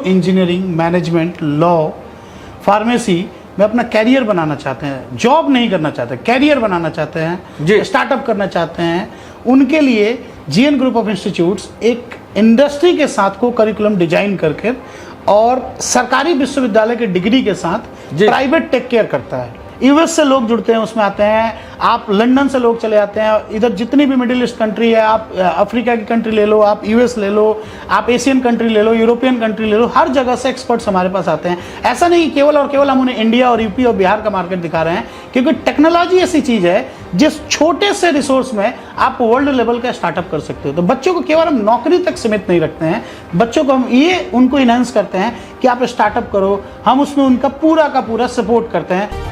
Engineering, management, law, pharmacy में अपना career बनाना चाहते हैं, जॉब नहीं करना चाहते, कैरियर बनाना चाहते हैं, स्टार्टअप करना चाहते हैं, उनके लिए जीएन ग्रुप ऑफ इंस्टीट्यूट्स एक इंडस्ट्री के साथ को करिकुलम डिजाइन करके और सरकारी विश्वविद्यालय के डिग्री के साथ प्राइवेट टेक केयर करता है। यूएस से लोग जुड़ते हैं, उसमें आते हैं, आप लंदन से लोग चले आते हैं, इधर जितनी भी मिडिल ईस्ट कंट्री है, आप अफ्रीका की कंट्री ले लो, आप यूएस ले लो, आप एशियन कंट्री ले लो, यूरोपियन कंट्री ले लो, हर जगह से एक्सपर्ट्स हमारे पास आते हैं। ऐसा नहीं केवल और केवल हम उन्हें इंडिया और यूपी और बिहार का मार्केट दिखा रहे हैं, क्योंकि टेक्नोलॉजी ऐसी चीज़ है जिस छोटे से रिसोर्स में आप वर्ल्ड लेवल का स्टार्टअप कर सकते हो। तो बच्चों को केवल हम नौकरी तक सीमित नहीं रखते हैं, बच्चों को हम ये उनको इनहेंस करते हैं कि आप स्टार्टअप करो, हम उसमें उनका पूरा का पूरा सपोर्ट करते हैं।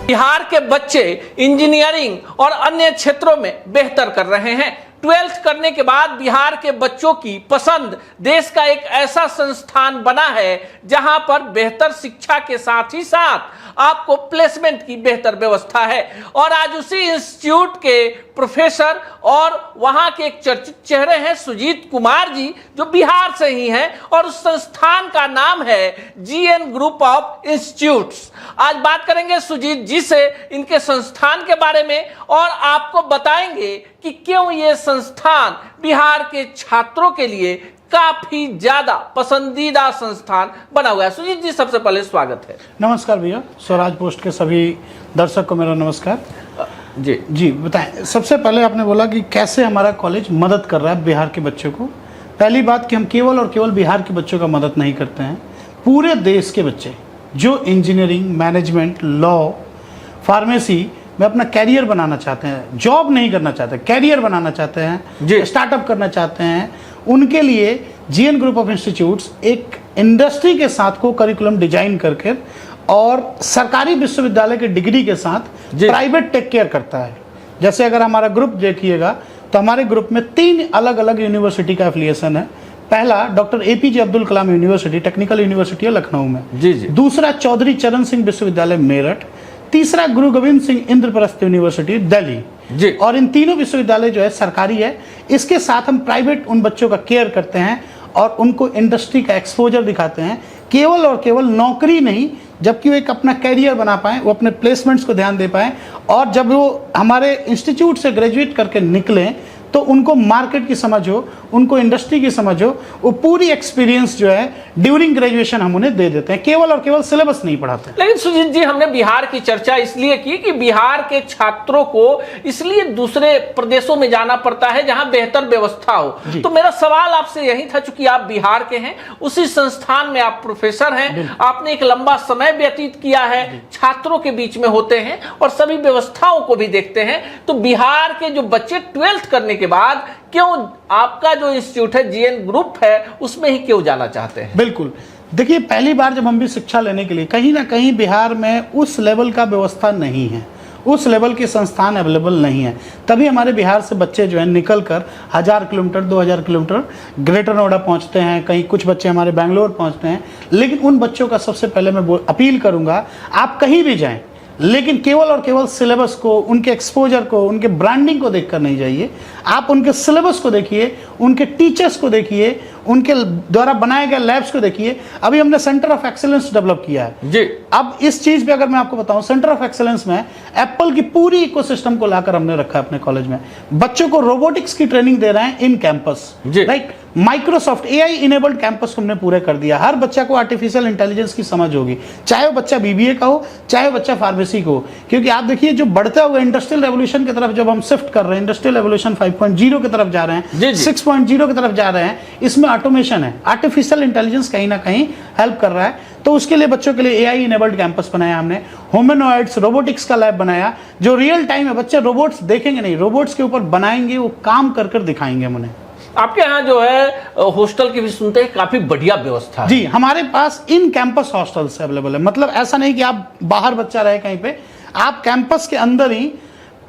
बिहार के बच्चे इंजीनियरिंग और अन्य क्षेत्रों में बेहतर कर रहे हैं। 12th करने के बाद बिहार के बच्चों की पसंद देश का एक ऐसा संस्थान बना है जहां पर बेहतर शिक्षा के साथ ही साथ आपको प्लेसमेंट की बेहतर व्यवस्था है। और आज उसी इंस्टीट्यूट के प्रोफेसर और वहां के एक चर्चित चेहरे हैं सुजीत कुमार जी, जो बिहार से ही हैं, और उस संस्थान का नाम है जीएन ग्रुप ऑफ इंस्टीट्यूट्स। आज बात करेंगे सुजीत जी से इनके संस्थान के बारे में और आपको बताएंगे कि क्यों ये संस्थान बिहार के छात्रों के लिए काफी ज्यादा पसंदीदा संस्थान बना हुआ है। सुजीत जी, सबसे पहले स्वागत है। नमस्कार भैया, स्वराज पोस्ट के सभी दर्शक को मेरा नमस्कार। जी बताएं, सबसे पहले आपने बोला कि कैसे हमारा कॉलेज मदद कर रहा है बिहार के बच्चों को। पहली बात कि हम केवल और केवल बिहार के बच्चों का मदद नहीं करते हैं, पूरे देश के बच्चे जो इंजीनियरिंग, मैनेजमेंट, लॉ, फार्मेसी में अपना कैरियर बनाना चाहते हैं, जॉब नहीं करना चाहते, कैरियर बनाना चाहते हैं, स्टार्टअप करना चाहते हैं, उनके लिए जीएन ग्रुप ऑफ इंस्टीट्यूट्स एक इंडस्ट्री के साथ को करिकुलम डिजाइन करके और सरकारी विश्वविद्यालय के डिग्री के साथ प्राइवेट टेक केयर करता है। जैसे अगर हमारा ग्रुप देखिएगा तो हमारे ग्रुप में 3 अलग अलग यूनिवर्सिटी का एफिलिएशन है। पहला doctor APJ Abdul Kalam university, technical university है लखनऊ में। दूसरा चौधरी चरण सिंह विश्वविद्यालय मेरठ। तीसरा गुरु गोविंद सिंह इंद्रप्रस्थ यूनिवर्सिटी दिल्ली। और इन तीनों विश्वविद्यालय जो है सरकारी है। इसके साथ हम प्राइवेट उन बच्चों का केयर करते हैं और उनको इंडस्ट्री का एक्सपोजर दिखाते हैं, केवल और केवल नौकरी नहीं, जबकि वो एक अपना कैरियर बना पाएँ, वो अपने प्लेसमेंट्स को ड्यान दे पाएँ, और जब वो हमारे इंस्टीट्यूट से ग्रेजुएट करके निकलें तो उनको मार्केट की समझ हो, उनको इंडस्ट्री की समझ हो, वो पूरी एक्सपीरियंस जो है ड्यूरिंग ग्रेजुएशन हम उन्हें दे देते हैं, केवल और केवल सिलेबस नहीं पढ़ाते। लेकिन सुजीत जी, हमने बिहार की चर्चा इसलिए की कि बिहार के छात्रों को इसलिए दूसरे प्रदेशों में जाना पड़ता है जहां बेहतर व्यवस्था हो। तो मेरा सवाल आपसे यही था, चूंकि आप बिहार के हैं, उसी संस्थान में आप प्रोफेसर हैं, आपने एक लंबा समय व्यतीत किया है, छात्रों के बीच में होते हैं और सभी व्यवस्थाओं को भी देखते हैं, तो बिहार के जो बच्चे 12th करने के बाद क्यों आपका जो इंस्टीट्यूट है जीएन ग्रुप है उसमें ही क्यों जाना चाहते हैं? बिल्कुल, देखिए, पहली बार जब हम भी शिक्षा लेने के लिए कहीं ना कहीं बिहार में उस लेवल का व्यवस्था नहीं है, उस लेवल के संस्थान अवेलेबल नहीं है, तभी हमारे बिहार से बच्चे जो है निकल कर 1000 किलोमीटर 2000 किलोमीटर ग्रेटर नोएडा पहुंचते हैं, कहीं कुछ बच्चे हमारे बेंगलोर पहुंचते हैं। लेकिन उन बच्चों का सबसे पहले मैं अपील करूंगा, आप कहीं भी जाएं, लेकिन केवल और केवल सिलेबस को, उनके एक्सपोजर को, उनके ब्रांडिंग को देखकर नहीं जाइए। आप उनके सिलेबस को देखिए, उनके टीचर्स को देखिए, उनके द्वारा बनाए गए लैब्स को देखिए। अभी हमने सेंटर ऑफ एक्सीलेंस डेवलप किया है जी। अब इस चीज पे अगर मैं आपको बताऊं, सेंटर ऑफ एक्सीलेंस में एप्पल की पूरी इकोसिस्टम को लाकर हमने रखा है अपने कॉलेज में। बच्चों को रोबोटिक्स की ट्रेनिंग दे रहे हैं in campus, right. Microsoft AI enabled campus हमने पूरे कर दिया। हर बच्चा को आर्टिफिशियल इंटेलिजेंस की समझ होगी, चाहे वो बच्चा बीबीए का हो, चाहे वो बच्चा फार्मेसी को हो। क्योंकि आप देखिए, जो बढ़ता हुआ इंडस्ट्रियल रेवोल्यूशन की तरफ जब हम शिफ्ट कर रहे हैं, इंडस्ट्रियल रेवोल्यूशन 5.0 की तरफ जा रहे हैं, 6.0 की तरफ जा रहे हैं, इसमें ऑटोमेशन है, आर्टिफिशियल इंटेलिजेंस कहीं ना कहीं हेल्प कर रहा है। तो उसके लिए बच्चों के लिए एआई इनेबल्ड कैंपस बनाया हमने, ह्यूमनॉइड्स रोबोटिक्स का लैब बनाया, जो रियल टाइम है। बच्चे रोबोट्स देखेंगे नहीं, रोबोट्स के ऊपर बनाएंगे, वो काम कर कर दिखाएंगे हम उन्हें। आपके यहाँ जो है हॉस्टल की भी सुनते हैं, काफी बढ़िया व्यवस्था है। जी, हमारे पास इन कैंपस हॉस्टल्स अवेलेबल है। मतलब ऐसा नहीं कि आप बाहर बच्चा रहे कहीं पे, आप कैंपस के अंदर ही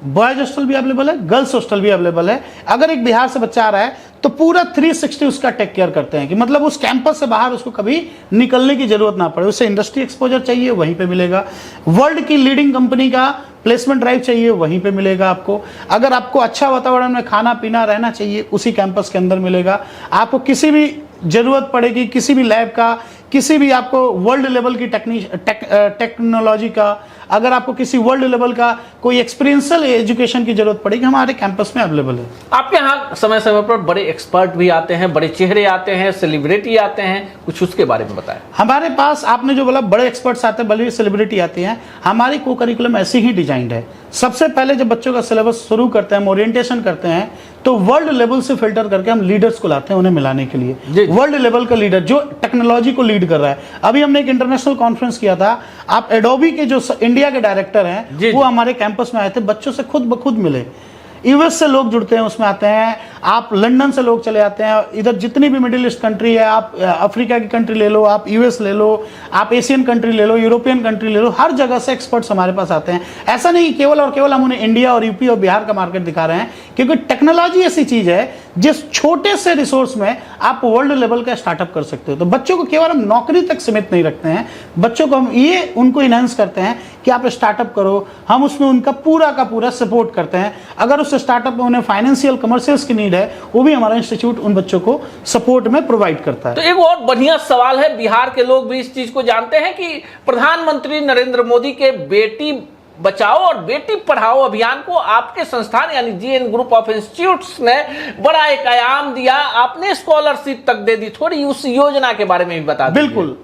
बॉयज हॉस्टल भी अवेलेबल है, गर्ल्स हॉस्टल भी अवेलेबल है। अगर एक बिहार से बच्चा आ रहा है तो पूरा 360 उसका टेक केयर करते हैं, कि मतलब उस कैंपस से बाहर उसको कभी निकलने की जरूरत ना पड़े। उसे इंडस्ट्री एक्सपोजर चाहिए, वहीं पे मिलेगा। वर्ल्ड की लीडिंग कंपनी का प्लेसमेंट ड्राइव चाहिए, वहीं पे मिलेगा आपको। अगर आपको अच्छा वातावरण में खाना पीना रहना चाहिए, उसी कैंपस के अंदर मिलेगा। आपको किसी भी जरूरत पड़ेगी किसी भी लैब का, किसी भी आपको वर्ल्ड लेवल की टेक्नोलॉजी का, अगर आपको किसी वर्ल्ड लेवल का कोई एक्सपीरियंशियल एजुकेशन की जरूरत पड़ेगी, हमारे कैंपस में अवेलेबल है। आपके यहाँ समय समय पर बड़े एक्सपर्ट भी आते हैं, बड़े चेहरे आते हैं, सेलिब्रिटी आते हैं, कुछ उसके बारे में बताएं। हमारे पास आपने जो बोला बड़े एक्सपर्ट्स आते हैं, बड़ी सेलिब्रिटी आती हैं, हमारी को करिकुलम ऐसी ही डिजाइंड है। सबसे पहले जब बच्चों का सिलेबस शुरू करते हैं, ओरिएंटेशन करते हैं, तो वर्ल्ड लेवल से फिल्टर करके हम लीडर्स को लाते हैं उन्हें मिलाने के लिए। वर्ल्ड लेवल का लीडर जो टेक्नोलॉजी को लीड कर रहा है। अभी हमने एक इंटरनेशनल कॉन्फ्रेंस किया था, आप एडोबी के जो इंडिया के डायरेक्टर हैं वो हमारे कैंपस में आए थे, बच्चों से खुद ब खुद मिले। यूएस से लोग जुड़ते हैं, उसमें आते हैं, आप लंदन से लोग चले आते हैं, इधर जितनी भी मिडिल ईस्ट कंट्री है, आप अफ्रीका की कंट्री ले लो, आप यूएस ले लो, आप एशियन कंट्री ले लो, यूरोपियन कंट्री ले लो, हर जगह से एक्सपर्ट्स हमारे पास आते हैं। ऐसा नहीं केवल और केवल हम उन्हें इंडिया और यूपी और बिहार का मार्केट दिखा रहे हैं, क्योंकि टेक्नोलॉजी ऐसी चीज है जिस छोटे से रिसोर्स में आप वर्ल्ड लेवल का स्टार्टअप कर सकते हो। तो बच्चों को केवल हम नौकरी तक सीमित नहीं रखते हैं, बच्चों को हम ये उनको इनहेंस करते हैं कि आप स्टार्टअप करो, हम उसमें उनका पूरा का पूरा सपोर्ट करते हैं। अगर उस स्टार्टअप में उन्हें फाइनेंशियल कमर्शियल्स की नीड है, वो भी हमारा इंस्टीट्यूट उन बच्चों को सपोर्ट में प्रोवाइड करता है। तो एक और बढ़िया सवाल है, बिहार के लोग भी इस चीज को जानते हैं कि प्रधानमंत्री नरेंद्र मोदी के बेटी बचाओ और बेटी पढ़ाओ अभियान को आपके संस्थान यानी जीएन ग्रुप ऑफ इंस्टीट्यूट्स ने बड़ा एक आयाम दिया, आपने स्कॉलरशिप तक दे दी। थोड़ी उस योजना के बारे में भी बता दीजिए। बिल्कुल,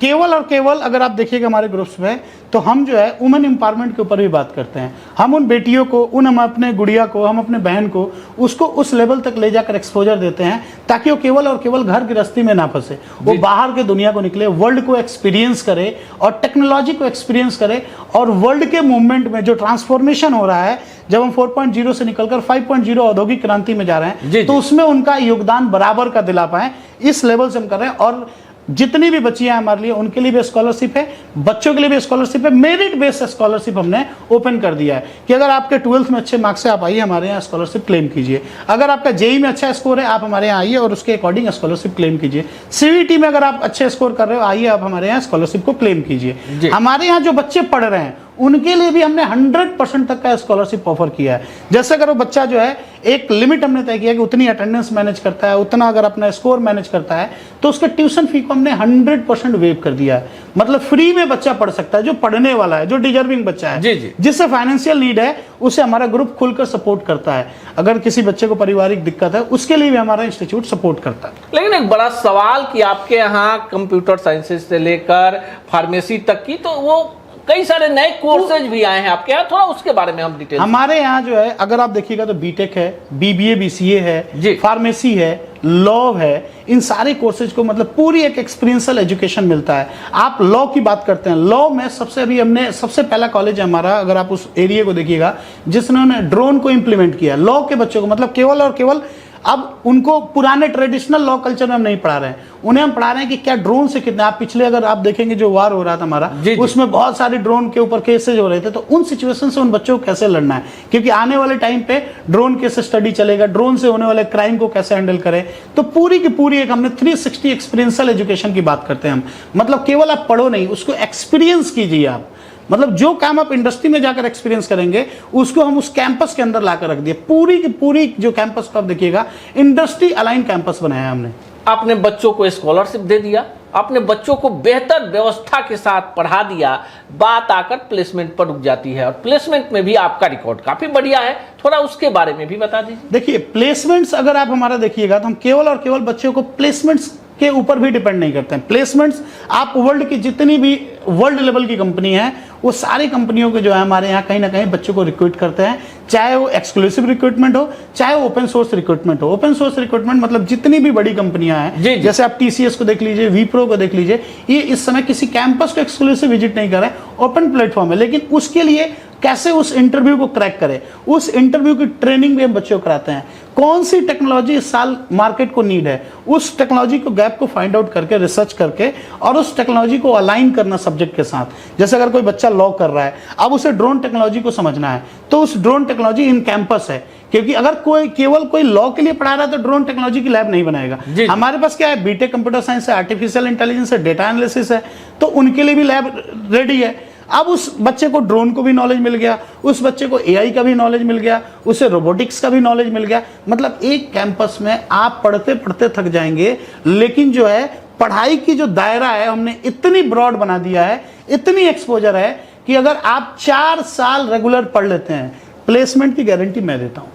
केवल और केवल अगर आप देखिएगा हमारे ग्रुप्स में, तो हम जो है वुमेन एम्पावरमेंट के ऊपर भी बात करते हैं। हम उन बेटियों को, हम अपने गुड़िया को, हम अपने बहन को, उसको उस लेवल तक ले जाकर एक्सपोजर देते हैं ताकि वो केवल और केवल घर गृहस्थी में ना फंसे, वो बाहर के दुनिया को निकले, वर्ल्ड को एक्सपीरियंस करे और टेक्नोलॉजी को एक्सपीरियंस करे। और वर्ल्ड के मूवमेंट में जो ट्रांसफॉर्मेशन हो रहा है, जब हम 4.0 से निकलकर 5.0 औद्योगिक क्रांति में जा रहे हैं, तो उसमें उनका योगदान बराबर का दिला पाए, इस लेवल से हम कर रहे हैं। और जितनी भी बच्चियां हमारे लिए, उनके लिए भी स्कॉलरशिप है, बच्चों के लिए भी स्कॉलरशिप है। मेरिट बेस्ड स्कॉलरशिप हमने ओपन कर दिया है कि अगर आपके 12th में अच्छे मार्क्स से आप आइए, हमारे यहाँ स्कॉलरशिप क्लेम कीजिए। अगर आपका जेई में अच्छा स्कोर है, आप हमारे यहाँ आइए और उसके अकॉर्डिंग स्कॉलरशिप क्लेम कीजिए। सीवीटी में अगर आप अच्छे स्कोर कर रहे हो, आइए आप हमारे यहाँ स्कॉलरशिप को क्लेम कीजिए। हमारे यहाँ जो बच्चे पढ़ रहे हैं उनके लिए भी हमने 100% तक का स्कॉलरशिप ऑफर किया है। जैसे अगर वो बच्चा जो है, एक लिमिट हमने तय किया कि उतनी अटेंडेंस मैनेज करता है, उतना अगर अपना स्कोर मैनेज करता है, तो उसके ट्यूशन फी को हमने 100% वेव कर दिया है। मतलब फ्री में बच्चा पढ़ सकता है, जो पढ़ने वाला है, जो डिजर्विंग बच्चा है, जिससे फाइनेंशियल नीड है, उसे हमारा ग्रुप खुलकर सपोर्ट करता है। अगर किसी बच्चे को पारिवारिक दिक्कत है, उसके लिए भी हमारा इंस्टीट्यूट सपोर्ट करता है। लेकिन एक बड़ा सवाल कि आपके यहाँ कंप्यूटर साइंसेज से लेकर फार्मेसी तक की, तो वो कई सारे नए कोर्सेज भी आए हैं आपके यहाँ, थोड़ा उसके बारे में हम डिटेल। हमारे यहाँ जो है, अगर आप देखिएगा तो बीटेक है, बीबीए बीसीए है, फार्मेसी है, लॉ है, इन सारे कोर्सेज को मतलब पूरी एक एक्सपीरियंशियल एजुकेशन मिलता है। आप लॉ की बात करते हैं, लॉ में सबसे पहला कॉलेज है हमारा, अगर आप उस एरिया को देखिएगा, जिसने ड्रोन को इंप्लीमेंट किया लॉ के बच्चों को। मतलब केवल और केवल अब उनको पुराने ट्रेडिशनल लॉ कल्चर में हम नहीं पढ़ा रहे हैं, उन्हें हम पढ़ा रहे हैं कि क्या ड्रोन से कितना। आप पिछले अगर आप देखेंगे जो वार हो रहा था हमारा, उसमें बहुत सारे ड्रोन के ऊपर केसेज हो रहे थे, तो उन सिचुएशन से उन बच्चों को कैसे लड़ना है, क्योंकि आने वाले टाइम पे ड्रोन केस स्टडी चलेगा, ड्रोन से होने वाले क्राइम को कैसे हैंडल करें। तो पूरी की पूरी एक हमने 360 एक्सपीरियंशियल एजुकेशन की बात करते हैं हम। मतलब केवल आप पढ़ो नहीं, उसको एक्सपीरियंस कीजिए आप। मतलब जो काम आप इंडस्ट्री में जाकर एक्सपीरियंस करेंगे, उसको हम उस कैंपस के अंदर लाकर रख दिए। पूरी की पूरी जो कैंपस को आप देखिएगा, इंडस्ट्री अलाइन कैंपस बनाया हमने। आपने बच्चों को स्कॉलरशिप दे दिया, आपने बच्चों को बेहतर व्यवस्था के साथ पढ़ा दिया, बात आकर प्लेसमेंट पर रुक जाती है। और प्लेसमेंट में भी आपका रिकॉर्ड काफी बढ़िया है, थोड़ा उसके बारे में भी बता दीजिए। देखिए, प्लेसमेंट्स अगर आप हमारा देखिएगा, तो हम केवल और केवल बच्चों को प्लेसमेंट्स के ऊपर भी डिपेंड नहीं करते हैं। प्लेसमेंट्स आप वर्ल्ड की जितनी भी वर्ल्ड लेवल की कंपनी है, वो सारी कंपनियों के जो है हमारे यहाँ कहीं ना कहीं बच्चों को रिक्रूट करते हैं, चाहे वो एक्सक्लूसिव रिक्रूटमेंट हो, चाहे वो ओपन सोर्स रिक्रूटमेंट हो। ओपन सोर्स रिक्रूटमेंट मतलब जितनी भी बड़ी कंपनियां हैं, जैसे आप टीसीएस को देख लीजिए, विप्रो को देख लीजिए, ये इस समय किसी कैंपस को एक्सक्लूसिव विजिट नहीं कर रहे हैं, ओपन प्लेटफॉर्म है। लेकिन उसके लिए कैसे उस इंटरव्यू को क्रैक करें, उस इंटरव्यू की ट्रेनिंग भी हम बच्चों को कराते हैं। कौन सी टेक्नोलॉजी इस साल मार्केट को नीड है, उस टेक्नोलॉजी को गैप को फाइंड आउट करके, रिसर्च करके, और उस टेक्नोलॉजी को अलाइन करना सब्जेक्ट के साथ। जैसे अगर कोई बच्चा लॉ कर रहा है, अब उसे ड्रोन टेक्नोलॉजी को समझना है, तो उस ड्रोन टेक्नोलॉजी इन कैंपस है। क्योंकि अगर कोई लॉ के लिए पढ़ा रहा है, तो ड्रोन टेक्नोलॉजी की लैब नहीं बनाएगा। हमारे पास क्या है, बीटेक कंप्यूटर साइंस है, आर्टिफिशियल इंटेलिजेंस है, डेटा एनालिसिस है, तो उनके लिए भी लैब रेडी है। अब उस बच्चे को ड्रोन को भी नॉलेज मिल गया, उस बच्चे को एआई का भी नॉलेज मिल गया, उसे रोबोटिक्स का भी नॉलेज मिल गया। मतलब एक कैंपस में आप पढ़ते पढ़ते थक जाएंगे, लेकिन जो है पढ़ाई की जो दायरा है हमने इतनी ब्रॉड बना दिया है, इतनी एक्सपोजर है कि अगर आप 4 साल रेगुलर पढ़ लेते हैं, प्लेसमेंट की गारंटी मैं देता हूं।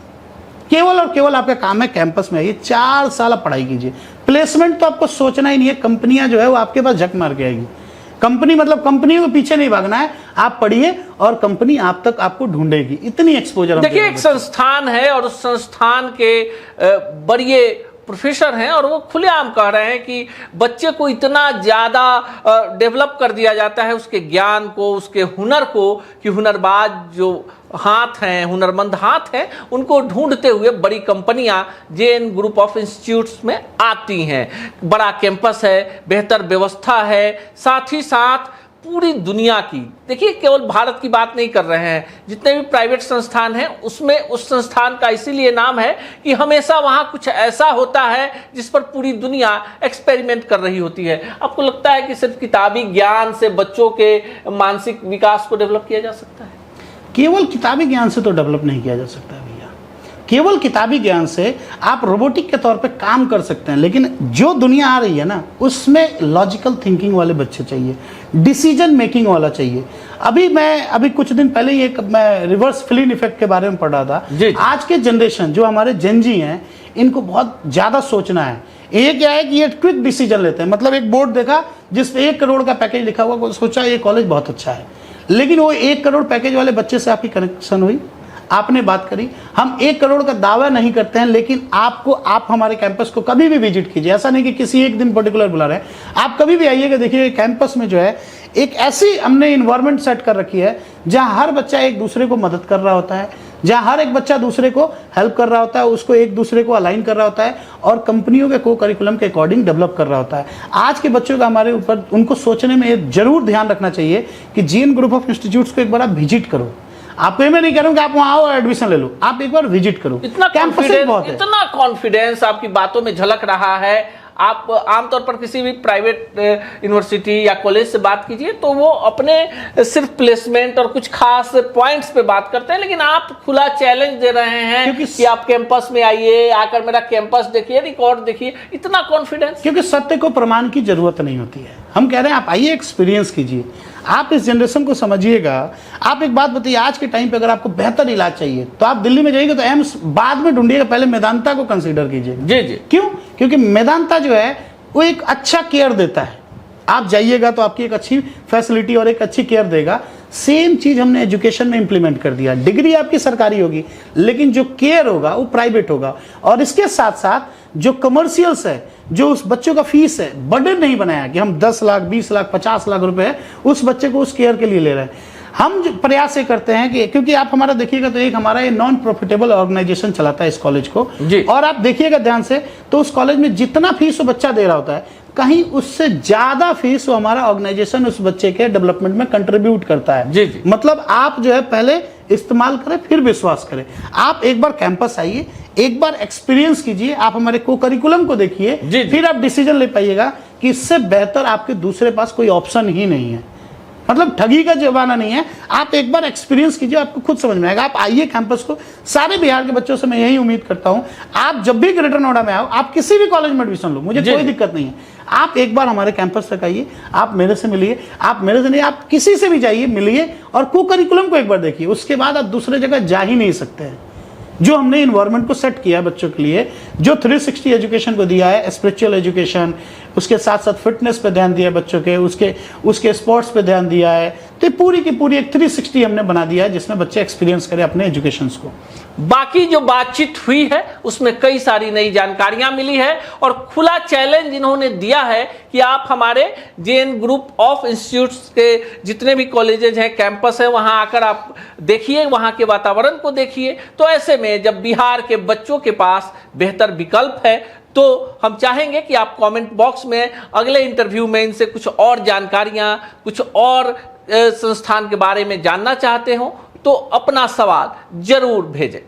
केवल और केवल आपका काम है कैंपस में आइए, 4 साल आप पढ़ाई कीजिए, प्लेसमेंट तो आपको सोचना ही नहीं है। कंपनियां जो है वो आपके पास झक मार के आएगी। कंपनी मतलब कंपनियों के पीछे नहीं भागना है, आप पढ़िए और कंपनी आप तक आपको ढूंढेगी। इतनी एक्सपोजर। देखिए एक संस्थान है और उस संस्थान के बड़े प्रोफेसर हैं और वो खुलेआम कह रहे हैं कि बच्चे को इतना ज़्यादा डेवलप कर दिया जाता है, उसके ज्ञान को, उसके हुनर को, कि हुनरबाज जो हाथ हैं, हुनरमंद हाथ हैं, उनको ढूंढते हुए बड़ी कंपनियां जेएन ग्रुप ऑफ इंस्टीट्यूट्स में आती हैं। बड़ा कैंपस है, बेहतर व्यवस्था है, साथ ही साथ पूरी दुनिया की, देखिए केवल भारत की बात नहीं कर रहे हैं, जितने भी प्राइवेट संस्थान हैं उसमें उस संस्थान का इसीलिए नाम है कि हमेशा वहाँ कुछ ऐसा होता है जिस पर पूरी दुनिया एक्सपेरिमेंट कर रही होती है। आपको लगता है कि सिर्फ किताबी ज्ञान से बच्चों के मानसिक विकास को डेवलप किया जा सकता है? केवल किताबी ज्ञान से तो डेवलप नहीं किया जा सकता भैया। केवल किताबी ज्ञान से आप रोबोटिक के तौर पे काम कर सकते हैं, लेकिन जो दुनिया आ रही है ना, उसमें लॉजिकल थिंकिंग वाले बच्चे चाहिए, डिसीजन मेकिंग वाला चाहिए। अभी कुछ दिन पहले ही मैं रिवर्स फिलिन इफेक्ट के बारे में पढ़ रहा था। आज के जनरेशन जो हमारे जेनजी हैं, इनको बहुत ज़्यादा सोचना है। ये क्या है कि ये क्विक डिसीजन लेते हैं। मतलब एक बोर्ड देखा जिसपे 1 करोड़ का पैकेज लिखा हुआ, सोचा ये कॉलेज बहुत अच्छा है, लेकिन वो 1 करोड़ पैकेज वाले बच्चे से आपकी कनेक्शन हुई, आपने बात करी। हम 1 करोड़ का दावा नहीं करते हैं, लेकिन आप हमारे कैंपस को कभी भी विजिट कीजिए। ऐसा नहीं कि किसी एक दिन पर्टिकुलर बुला रहे हैं, आप कभी भी आइएगा। देखिए कैंपस में जो है एक ऐसी हमने इन्वायरमेंट सेट कर रखी है जहां हर बच्चा एक दूसरे को मदद कर रहा होता है, जहां हर एक बच्चा दूसरे को हेल्प कर रहा होता है, उसको एक दूसरे को अलाइन कर रहा होता है और कंपनियों के को करिकुलम के अकॉर्डिंग डेवलप कर रहा होता है। आज के बच्चों का हमारे ऊपर उनको सोचने में जरूर ध्यान रखना चाहिए कि जेएन ग्रुप ऑफ इंस्टीट्यूट्स को एक बार आप विजिट करो। आपको मैं नहीं कह रहा हूं कि आप वहां आओ और एडमिशन ले लो, आप एक बार विजिट करो। इतना कॉन्फिडेंस आपकी बातों में झलक रहा है। आप आमतौर पर किसी भी प्राइवेट यूनिवर्सिटी या कॉलेज से बात कीजिए तो वो अपने सिर्फ प्लेसमेंट और कुछ खास पॉइंट्स पे बात करते हैं, लेकिन आप खुला चैलेंज दे रहे हैं कि आप कैंपस में आइए, आकर मेरा कैंपस देखिए, रिकॉर्ड देखिए। इतना कॉन्फिडेंस, क्योंकि सत्य को प्रमाण की जरूरत नहीं होती है। हम कह रहे हैं आप आइए, एक्सपीरियंस कीजिए, आप इस जनरेशन को समझिएगा। आप एक बात बताइए, आज के टाइम पे अगर आपको बेहतर इलाज चाहिए तो आप दिल्ली में जाइएगा तो एम्स बाद में ढूंढिएगा, पहले मेदांता को कंसीडर कीजिएगा। जी। क्यों? क्योंकि मेदांता जो है वो एक अच्छा केयर देता है। आप जाइएगा तो आपकी एक अच्छी फैसिलिटी और एक अच्छी केयर देगा। सेम चीज हमने एजुकेशन में इंप्लीमेंट कर दिया। डिग्री आपकी सरकारी होगी, लेकिन जो केयर होगा वो प्राइवेट होगा। और इसके साथ साथ जो कमर्शियल्स है, जो उस बच्चों का फीस है, बर्डन नहीं बनाया कि हम 10 लाख 20 लाख 50 लाख रुपए उस बच्चे को उस केयर के लिए ले रहे हैं। हम जो प्रयास ये करते हैं कि क्योंकि आप हमारा देखिएगा तो एक हमारा ये नॉन प्रॉफिटेबल ऑर्गेनाइजेशन चलाता है इस कॉलेज को, और आप देखिएगा ध्यान से तो उस कॉलेज में जितना फीस वो बच्चा दे रहा होता है, कहीं उससे ज्यादा फीस वो हमारा ऑर्गेनाइजेशन उस बच्चे के डेवलपमेंट में कंट्रीब्यूट करता है। जी। मतलब आप जो है पहले इस्तेमाल करें फिर विश्वास करें। आप एक बार कैंपस आइए, एक बार एक्सपीरियंस कीजिए, आप हमारे को करिकुलम को देखिए, फिर आप डिसीजन ले पाइएगा कि इससे बेहतर आपके दूसरे पास कोई ऑप्शन ही नहीं है। मतलब ठगी का जमाना नहीं है। आप एक बार एक्सपीरियंस कीजिए, आपको खुद समझ में आएगा। आप आइए कैंपस को। सारे बिहार के बच्चों से मैं यही उम्मीद करता हूं, आप जब भी ग्रेटर नोएडा में आओ, आप किसी भी कॉलेज में एडमिशन लो, मुझे कोई दिक्कत नहीं है। आप एक बार हमारे कैंपस तक आइए, आप मेरे से मिलिए, आप मेरे से नहीं, आप किसी से भी जाइए, मिलिए और को करिकुलम को एक बार देखिए। उसके बाद आप दूसरे जगह जा ही नहीं सकते हैं। जो हमने इन्वायरमेंट को सेट किया है बच्चों के लिए, जो 360 एजुकेशन को दिया है, स्पिरिचुअल एजुकेशन, उसके साथ साथ फिटनेस पे ध्यान दिया है बच्चों के, उसके स्पोर्ट्स पे ध्यान दिया है, तो पूरी की पूरी एक 360 हमने बना दिया है जिसमें बच्चे एक्सपीरियंस करें अपने एजुकेशन को। बाकी जो बातचीत हुई है उसमें कई सारी नई जानकारियां मिली है और खुला चैलेंज इन्होंने दिया है कि आप हमारे जेएन ग्रुप ऑफ इंस्टीट्यूट्स के जितने भी कॉलेजेज हैं, कैंपस है, वहां आकर आप देखिए, वहां के वातावरण को देखिए। तो ऐसे में जब बिहार के बच्चों के पास बेहतर विकल्प है तो हम चाहेंगे कि आप कमेंट बॉक्स में अगले इंटरव्यू में इनसे कुछ और जानकारियां, कुछ और संस्थान के बारे में जानना चाहते हो तो अपना सवाल जरूर भेजें।